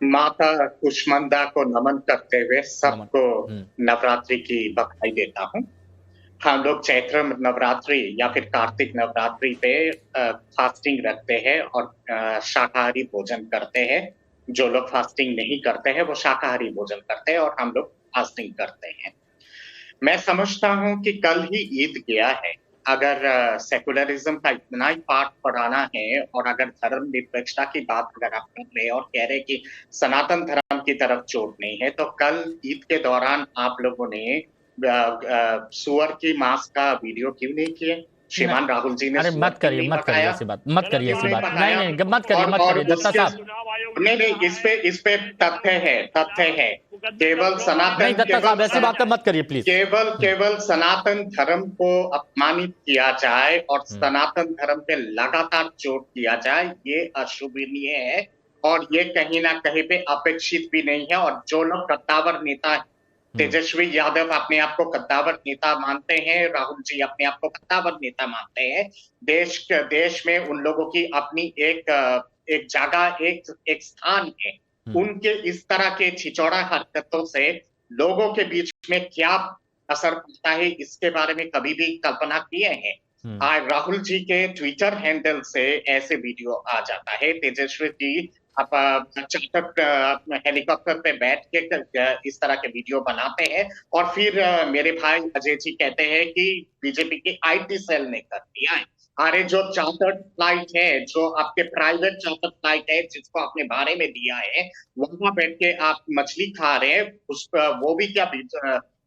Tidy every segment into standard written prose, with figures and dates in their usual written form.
माता कुष्मांडा को नमन करते हुए सबको नवरात्रि की बधाई देता हूँ। हम लोग चैत्र नवरात्रि या फिर कार्तिक नवरात्रि पे फास्टिंग रखते हैं और शाकाहारी भोजन करते हैं। जो लोग फास्टिंग नहीं करते हैं वो शाकाहारी भोजन करते हैं और हम लोग फास्टिंग करते हैं। मैं समझता हूँ कि कल ही ईद गया है। अगर सेकुलरिज्म का इतना ही पाठ पढ़ाना है और अगर धर्मनिरपेक्षता की बात अगर आप कर रहे हैं और कह रहे हैं कि सनातन धर्म की तरफ चोट नहीं है, तो कल ईद के दौरान आप लोगों ने सुअर की मांस का वीडियो क्यों नहीं किए? श्रीमान राहुल जी ने अरे मत करिए ऐसी बात नहीं, मत करिए दत्ता साहब। नहीं, इस पे तथ्य है। केवल सनातन, नहीं दत्ता साहब ऐसी बात मत करिए प्लीज। केवल सनातन धर्म को अपमानित किया जाए और सनातन धर्म पे लगातार चोट किया जाए, ये अशोभनीय है और ये कहीं ना कहीं पे अपेक्षित भी नहीं है। और जो लोग कद्दावर नेता, तेजस्वी यादव अपने आप को कद्दावर नेता मानते हैं, राहुल जी अपने आप को कद्दावर नेता मानते हैं, देश में उन लोगों की अपनी एक जगह, एक स्थान है। उनके इस तरह के छिचौड़ा हरकतों से लोगों के बीच में क्या असर पड़ता है, इसके बारे में कभी भी कल्पना किए हैं? राहुल जी के ट्विटर हैंडल से ऐसे वीडियो आ जाता है। तेजस्वी जी हेलीकॉप्टर पे बैठ के इस तरह के वीडियो बनाते हैं और फिर मेरे भाई अजय जी कहते हैं कि बीजेपी की आईटी सेल ने कर दिया है। अरे जो चार्टर्ड फ्लाइट है, जो आपके प्राइवेट चार्टर्ड फ्लाइट है जिसको आपने भाड़े में दिया है, वहां बैठ के आप मछली खा रहे हैं, वो भी क्या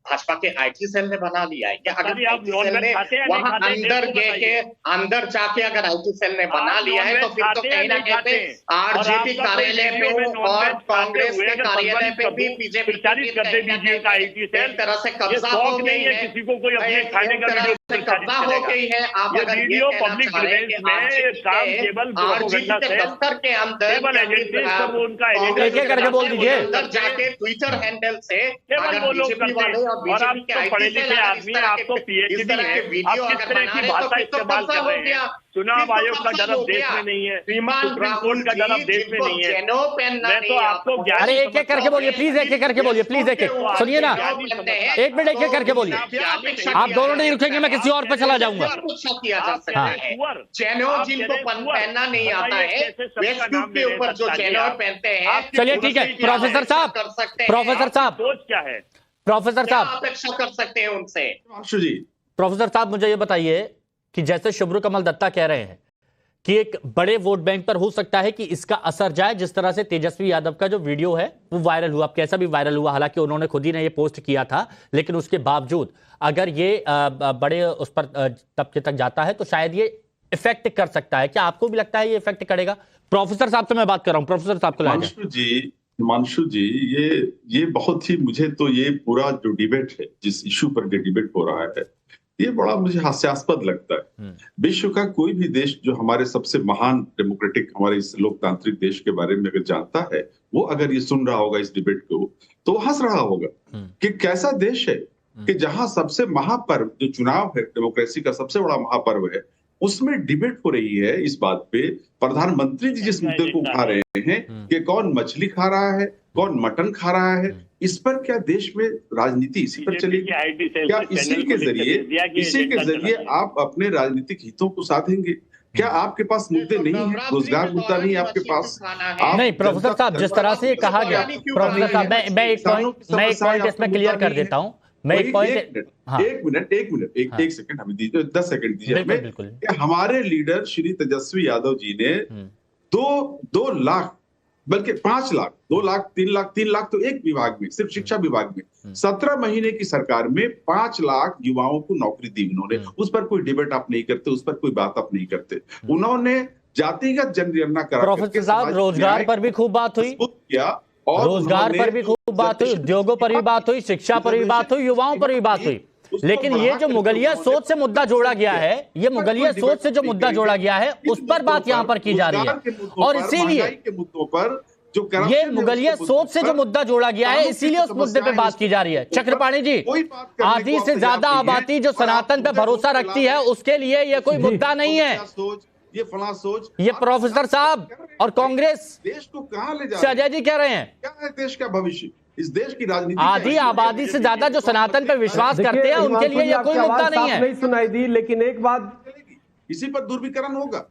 भाजपा के आईटी सेल ने बना लिया है क्या? अगर आईटी सेल ने वहां अंदर जाके अगर आईटी सेल ने बना लिया है तो फिर तो कहीं ना कहीं आरजेडी कार्यालय पे और कांग्रेस के कार्यालय पे भी बीजेपी एक तरह से कब्जा हो गई है, किसी को कोई अपने खाने का कब्जा हो गई है। आप अगर वीडियो पब्लिक आरजेडी के दफ्तर के अंदर करके बोल दीजिए, अंदर जाके ट्विटर हैंडल से अगर बीजेपी वाले और आप तो पढ़े लिखे आदमी, आप तो पीएचडी है, आप किस तरह की भाषा इस्तेमाल कर रहे हैं? चुनाव आयोग का जन्म देश में नहीं है, सुप्रीम कोर्ट का जन्म देश में नहीं है। मैं तो आपको अरे एक एक करके बोलिए प्लीज, एक एक करके बोलिए प्लीज, एक एक सुनिए ना, एक मिनट एक एक करके बोलिए। आप दोनों नहीं रुकेंगे, मैं किसी और पे चला जाऊंगा। चैनो जिनको पहनना नहीं आता है, के ऊपर जो चैनो पहनते हैं, चलिए ठीक है। प्रोफेसर साहब, सोच क्या है? प्रोफेसर साहब अपेक्षा कर सकते हैं उनसे? प्रोफेसर साहब मुझे ये बताइए कि जैसे शुभ्रू कमल दत्ता कह रहे हैं कि एक बड़े वोट बैंक पर हो सकता है कि इसका असर जाए, जिस तरह से तेजस्वी यादव का जो वीडियो है वो वायरल हुआ, अब कैसा भी वायरल हुआ, हालांकि उन्होंने खुद ही ने ये पोस्ट किया था, लेकिन उसके बावजूद अगर ये बड़े उस पर तबके तक जाता है तो शायद ये इफेक्ट कर सकता है। क्या आपको भी लगता है ये इफेक्ट करेगा? प्रोफेसर साहब से मैं बात कर रहा हूं, प्रोफेसर साहब को हिमांशु जी, ये बहुत ही, मुझे तो ये पूरा जो डिबेट है, जिस इशू पर ये डिबेट हो रहा है, ये बड़ा मुझे हास्यास्पद लगता है। विश्व का कोई भी देश जो हमारे सबसे महान डेमोक्रेटिक, हमारे इस लोकतांत्रिक देश के बारे में अगर जानता है, वो अगर ये सुन रहा होगा इस डिबेट को, तो हंस रहा होगा कि कैसा देश है कि जहां सबसे महापर्व जो चुनाव है, डेमोक्रेसी का सबसे बड़ा महापर्व है, उसमें डिबेट हो रही है इस बात पे। प्रधानमंत्री जी जिस मुद्दे को उठा रहे हैं कि कौन मछली खा रहा है, कौन मटन खा रहा है, इस पर क्या देश में राजनीति इसी पर चलेगी? क्या इसी के जरिए आप अपने राजनीतिक हितों को साधेंगे? क्या आपके पास मुद्दे नहीं है? रोजगार मुद्दा नहीं आपके पास? नहीं प्रोफेसर साहब, जिस तरह से कहा गया, प्रोफेसर साहब मैं एक पॉइंट इसमें क्लियर कर देता हूं। मैं एक मिनट एक सेकंड हमें दीजिए, 10 सेकंड दीजिए हमें। हमारे लीडर श्री तेजस्वी यादव जी ने 2 लाख, बल्कि 5 लाख, 2 लाख, 3 लाख तो एक विभाग में, सिर्फ शिक्षा विभाग में 17 महीने की सरकार में 5 लाख युवाओं को नौकरी दी उन्होंने। उस पर कोई डिबेट आप नहीं करते, उस पर कोई बात आप नहीं करते। उन्होंने जातिगत जनगणना करा। प्रोफेसर साहब, रोजगार पर भी खूब बात हुई, रोजगार पर भी खूब बात हुई, उद्योगों पर भी बात हुई, शिक्षा पर भी बात हुई, युवाओं पर भी बात हुई। लेकिन ये जो मुगलिया सोच से मुद्दा जोड़ा गया है, ये मुगलिया सोच से जो मुद्दा जोड़ा गया है, उस पर बात यहां पर की जा रही है। और इसीलिए मुद्दों पर ये मुगलिया सोच से जो मुद्दा जोड़ा गया है, इसीलिए उस मुद्दे पे बात की जा रही है। चक्रपाणी जी, आधी से ज्यादा आबादी जो सनातन पे भरोसा रखती है, उसके लिए यह कोई मुद्दा नहीं है। ये फला सोच, ये प्रोफेसर साहब और कांग्रेस देश को कहां ले जा रहे हैं? अजय जी कह रहे हैं क्या है देश का भविष्य? इस देश की राजनीति आधी आबादी से ज्यादा जो सनातन पे विश्वास करते हैं उनके लिए ये कोई मुद्दा नहीं है। नहीं सुनाई दी, लेकिन एक बात, इसी पर दूरबीकरण होगा।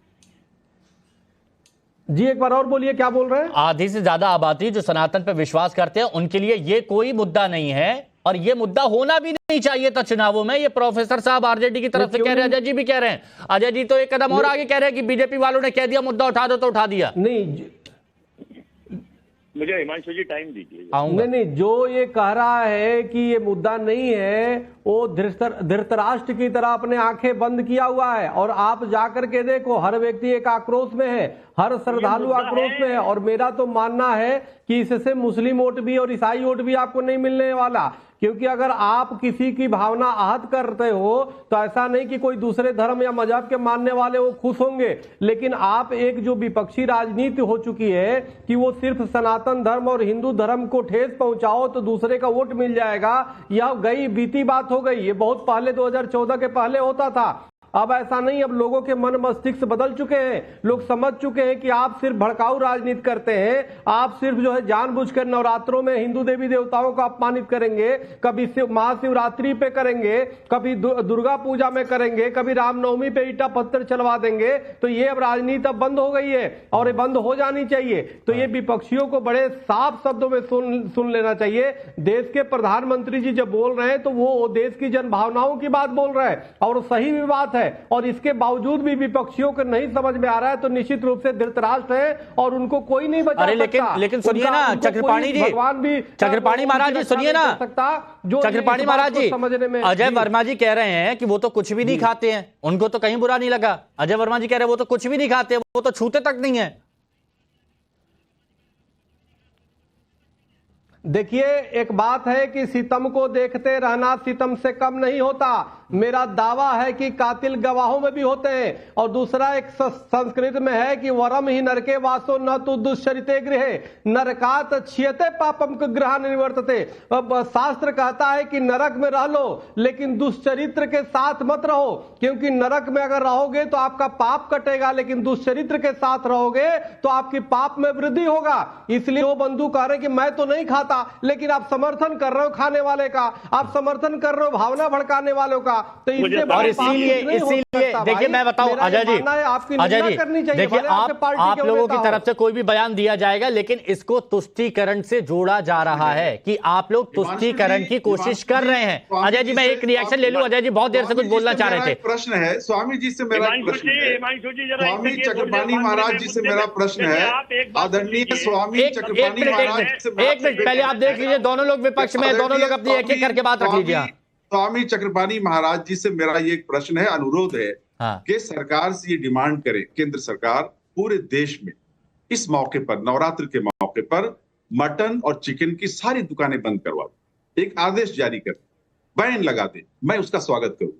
जी एक बार और बोलिए, क्या बोल रहे हैं? आधी से ज्यादा आबादी जो सनातन पे विश्वास करते हैं उनके लिए ये कोई मुद्दा नहीं है, और ये मुद्दा होना भी नहीं चाहिए था चुनावों में। ये प्रोफेसर साहब आरजेडी की तरफ से कह रहे हैं, अजय जी भी कह रहे हैं। अजय जी तो एक कदम और आगे कह रहे हैं कि बीजेपी वालों ने कह दिया मुद्दा उठा दो तो उठा दिया। नहीं, मुझे हिमांशु जी टाइम दीजिए। नहीं, जो ये कह रहा है कि ये मुद्दा नहीं है, वो धृतराष्ट्र की तरह अपने आंखें बंद किया हुआ है। और आप जाकर के देखो, हर व्यक्ति एक आक्रोश में है, हर श्रद्धालु आक्रोश में है। और मेरा तो मानना है कि इससे मुस्लिम वोट भी और ईसाई वोट भी आपको नहीं मिलने वाला, क्योंकि अगर आप किसी की भावना आहत करते हो तो ऐसा नहीं कि कोई दूसरे धर्म या मजहब के मानने वाले वो खुश होंगे, लेकिन आप एक जो विपक्षी राजनीति हो चुकी है कि वो सिर्फ सनातन धर्म और हिंदू धर्म को ठेस पहुंचाओ तो दूसरे का वोट मिल जाएगा, यह गई बीती बात हो गई। ये बहुत पहले 2014 के पहले होता था, अब ऐसा नहीं। अब लोगों के मन मस्तिष्क बदल चुके हैं, लोग समझ चुके हैं कि आप सिर्फ भड़काऊ राजनीति करते हैं, आप सिर्फ जो है जानबूझकर नवरात्रों में हिंदू देवी देवताओं को अपमानित करेंगे, कभी महाशिवरात्रि पे करेंगे, कभी दुर्गा पूजा में करेंगे, कभी रामनवमी पे ईटा पत्थर चलवा देंगे। तो ये अब राजनीति अब बंद हो गई है और ये बंद हो जानी चाहिए। तो ये विपक्षियों को बड़े साफ शब्दों में सुन लेना चाहिए। देश के प्रधानमंत्री जी जब बोल रहे हैं तो वो देश की जनभावनाओं की बात बोल रहे हैं और सही भी बात है, और इसके बावजूद भी विपक्षियों को नहीं समझ में आ रहा है तो निश्चित रूप से धृतराष्ट्र है और उनको कोई नहीं बचा सकता। लेकिन सुनिए ना चक्रपाणी जी, भगवान भी, चक्रपाणी महाराज जी सुनिए ना, चक्रपाणी महाराज जी, अजय वर्मा जी कह रहे हैं कि वो तो कुछ भी नहीं खाते हैं, उनको तो कहीं बुरा नहीं लगा। अजय वर्मा जी कह रहे हैं वो तो कुछ भी नहीं खाते, वो तो छूते तक नहीं है। देखिए, एक बात है कि सितम को देखते रहना सितम से कम नहीं होता। मेरा दावा है कि कातिल गवाहों में भी होते हैं। और दूसरा एक संस्कृत में है कि वरम ही नरके वासो न तो दुष्चरिते गृह नरकात छियते पापम ग्रह निवर्तते। शास्त्र कहता है कि नरक में रह लो लेकिन दुष्चरित्र के साथ मत रहो, क्योंकि नरक में अगर रहोगे तो आपका पाप कटेगा, लेकिन दुष्चरित्र के साथ रहोगे तो आपकी पाप में वृद्धि होगा। इसलिए वो बंधु कह रहे कि मैं तो नहीं खाता, लेकिन आप समर्थन कर रहे हो खाने वाले का, आप समर्थन कर रहे हो भावना भड़काने वालों का। तो और इसीलिए देखिए मैं बताऊं अजय जी, देखिए आप लोगों की तरफ से कोई भी बयान दिया जाएगा, लेकिन इसको तुष्टीकरण से जोड़ा जा रहा है कि आप लोग तुष्टीकरण की कोशिश कर रहे हैं। अजय जी मैं एक रिएक्शन ले लूं। अजय जी बहुत देर से कुछ बोलना चाह रहे थे। प्रश्न है स्वामी जी से मेरा प्रश्न है, स्वामी चक्रपाणी महाराज जी से मेरा प्रश्न है, आदरणीय स्वामी चक्रपाणी महाराज से। एक मिनट पहले आप देख लीजिए, दोनों लोग विपक्ष में, दोनों लोग अपनी एक एक करके बात रख लीजिए। स्वामी चक्रपाणी महाराज जी से मेरा ये एक प्रश्न है, अनुरोध है कि सरकार से ये डिमांड करे, केंद्र सरकार पूरे देश में इस मौके पर, नवरात्र के मौके पर मटन और चिकन की सारी दुकानें बंद करवा दे, एक आदेश जारी कर, बैन लगा दे, मैं उसका स्वागत करूं।